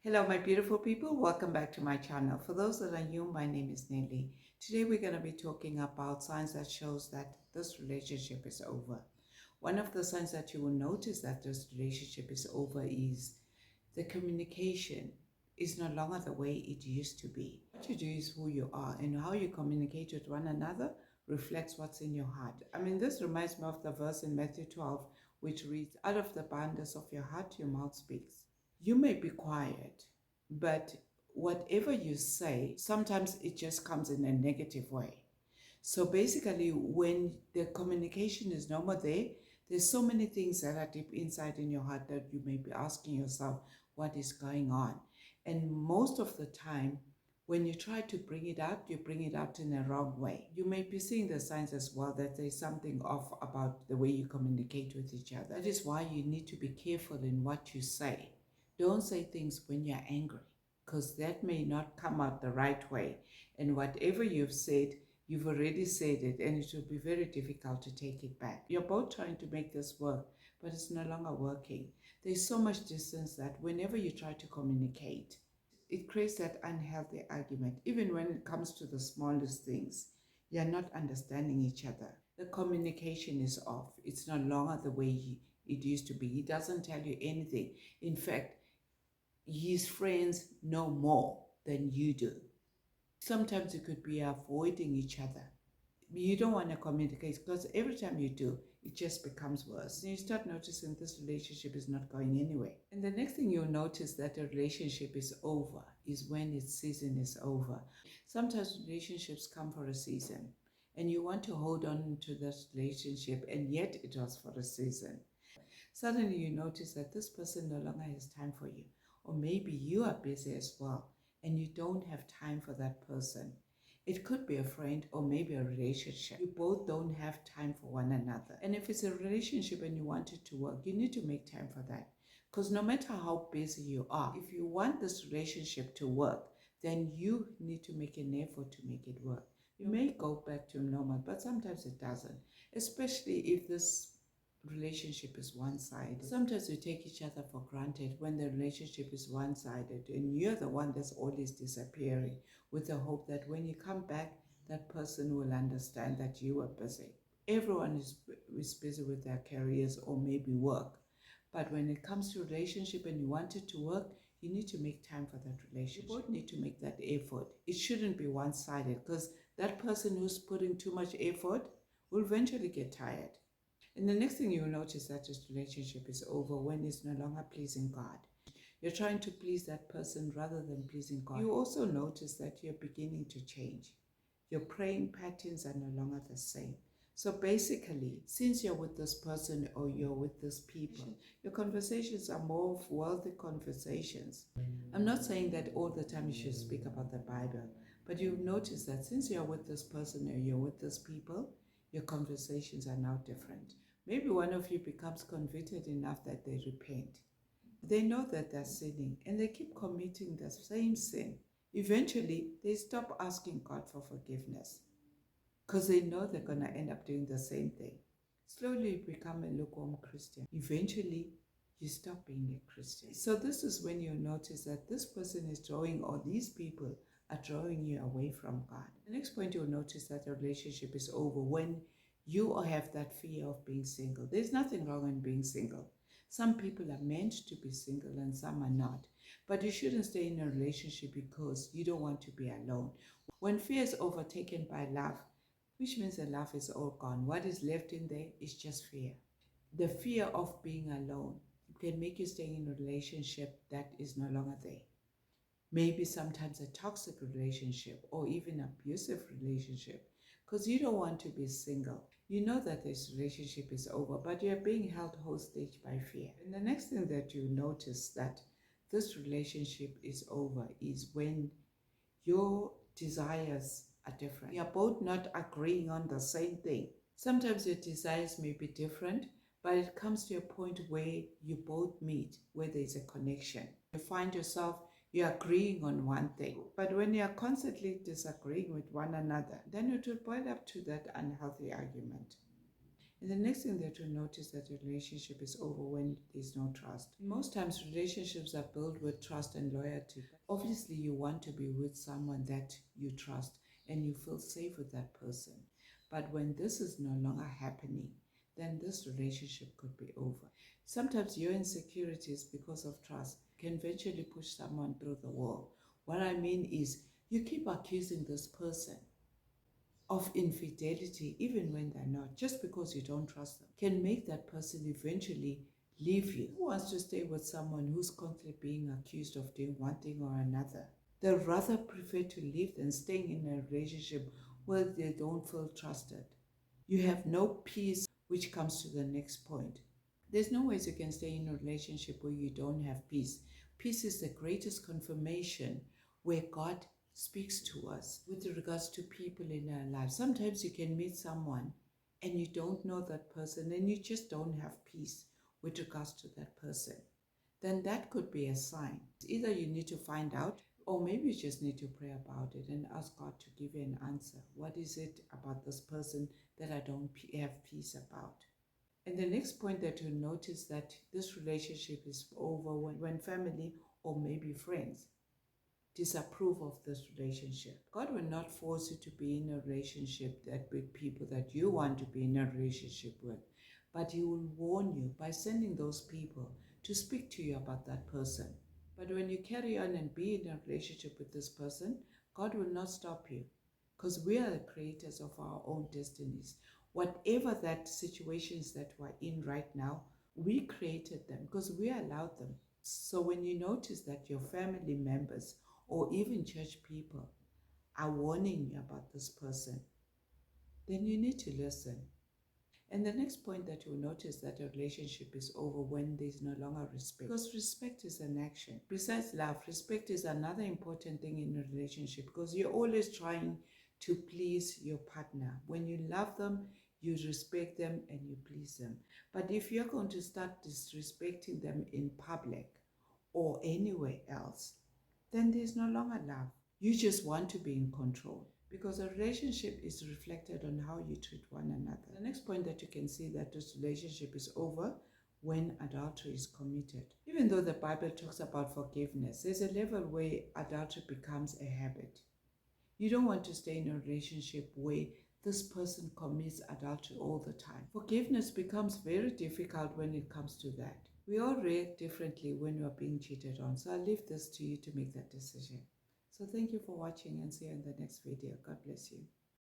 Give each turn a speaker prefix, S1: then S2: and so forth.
S1: Hello, my beautiful people. Welcome back to my channel. For those that are new, my name is Nelly. Today, we're going to be talking about signs that shows that this relationship is over. One of the signs that you will notice that this relationship is over is the communication is no longer the way it used to be. What you do is who you are, and how you communicate with one another reflects what's in your heart. This reminds me of the verse in Matthew 12, which reads, "Out of the abundance of your heart, your mouth speaks." You may be quiet, but whatever you say, sometimes it just comes in a negative way. So basically, when the communication is no more there, there's so many things that are deep inside in your heart that you may be asking yourself, what is going on? And most of the time, when you try to bring it out, you bring it out in a wrong way. You may be seeing the signs as well that there's something off about the way you communicate with each other. That is why you need to be careful in what you say. Don't say things when you're angry, because that may not come out the right way. And whatever you've said, you've already said it, and it will be very difficult to take it back. You're both trying to make this work, but it's no longer working. There's so much distance that whenever you try to communicate, it creates that unhealthy argument. Even when it comes to the smallest things, you're not understanding each other. The communication is off. It's no longer the way it used to be. He doesn't tell you anything. In fact, his friends know more than you do. Sometimes you could be avoiding each other. You don't want to communicate, because every time you do, it just becomes worse. And you start noticing this relationship is not going anywhere. And the next thing you'll notice that a relationship is over is when its season is over. Sometimes relationships come for a season, and you want to hold on to this relationship, and yet it was for a season. Suddenly you notice that this person no longer has time for you. Or maybe you are busy as well, and you don't have time for that person. It could be a friend or maybe a relationship. You both don't have time for one another. And if it's a relationship and you want it to work, you need to make time for that. Because no matter how busy you are, if you want this relationship to work, then you need to make an effort to make it work. You may go back to normal, but sometimes it doesn't, especially if this relationship is one-sided. Sometimes we take each other for granted when the relationship is one-sided, and you're the one that's always disappearing, with the hope that when you come back, that person will understand that you were busy. Everyone is busy with their careers or maybe work. But when it comes to relationship and you want it to work, you need to make time for that relationship. You both need to make that effort. It shouldn't be one-sided, because that person who's putting too much effort will eventually get tired. And the next thing you'll notice that this relationship is over when it's no longer pleasing God. You're trying to please that person rather than pleasing God. You also notice that you're beginning to change. Your praying patterns are no longer the same. So basically, since you're with this person or you're with this people, your conversations are more of worldly conversations. I'm not saying that all the time you should speak about the Bible, but you've noticed that since you're with this person or you're with this people, your conversations are now different. Maybe one of you becomes convicted enough that they repent. They know that they're sinning and they keep committing the same sin. Eventually, they stop asking God for forgiveness because they know they're going to end up doing the same thing. Slowly, you become a lukewarm Christian. Eventually, you stop being a Christian. So this is when you notice that this person is drawing, or these people are drawing you away from God. The next point, you'll notice that the relationship is over when you have that fear of being single. There's nothing wrong in being single. Some people are meant to be single and some are not. But you shouldn't stay in a relationship because you don't want to be alone. When fear is overtaken by love, which means the love is all gone, what is left in there is just fear. The fear of being alone can make you stay in a relationship that is no longer there. Maybe sometimes a toxic relationship or even abusive relationship, because you don't want to be single. You know that this relationship is over, but you're being held hostage by fear. And the next thing that you notice that this relationship is over is when your desires are different. You're both not agreeing on the same thing. Sometimes your desires may be different, but it comes to a point where you both meet, where there's a connection. You find yourself, you're agreeing on one thing. But when you're constantly disagreeing with one another, then it will boil up to that unhealthy argument. And the next thing that you'll notice that your relationship is over when there's no trust. Most times relationships are built with trust and loyalty. Obviously you want to be with someone that you trust and you feel safe with that person. But when this is no longer happening, then this relationship could be over. Sometimes your insecurities because of trust can eventually push someone through the wall. What I mean is you keep accusing this person of infidelity even when they're not, just because you don't trust them, can make that person eventually leave you. Who wants to stay with someone who's constantly being accused of doing one thing or another? They'd rather prefer to leave than staying in a relationship where they don't feel trusted. You have no peace, which comes to the next point. There's no ways you can stay in a relationship where you don't have peace. Peace is the greatest confirmation where God speaks to us with regards to people in our lives. Sometimes you can meet someone and you don't know that person and you just don't have peace with regards to that person. Then that could be a sign. Either you need to find out, or maybe you just need to pray about it and ask God to give you an answer. What is it about this person that I don't have peace about? And the next point that you'll notice that this relationship is over when family or maybe friends disapprove of this relationship. God will not force you to be in a relationship that with people that you want to be in a relationship with, but He will warn you by sending those people to speak to you about that person. But when you carry on and be in a relationship with this person, God will not stop you, because we are the creators of our own destinies. Whatever that situations that we're in right now, we created them because we allowed them. So when you notice that your family members or even church people are warning you about this person, then you need to listen. And the next point that you'll notice that a relationship is over when there's no longer respect. Because respect is an action. Besides love, respect is another important thing in a relationship, because you're always trying to please your partner. When you love them, you respect them and you please them. But if you're going to start disrespecting them in public or anywhere else, then there's no longer love. You just want to be in control, because a relationship is reflected on how you treat one another. The next point that you can see that this relationship is over when adultery is committed. Even though the Bible talks about forgiveness, there's a level where adultery becomes a habit. You don't want to stay in a relationship where this person commits adultery all the time. Forgiveness becomes very difficult when it comes to that. We all react differently when we're being cheated on, so I'll leave this to you to make that decision. So thank you for watching and see you in the next video. God bless you.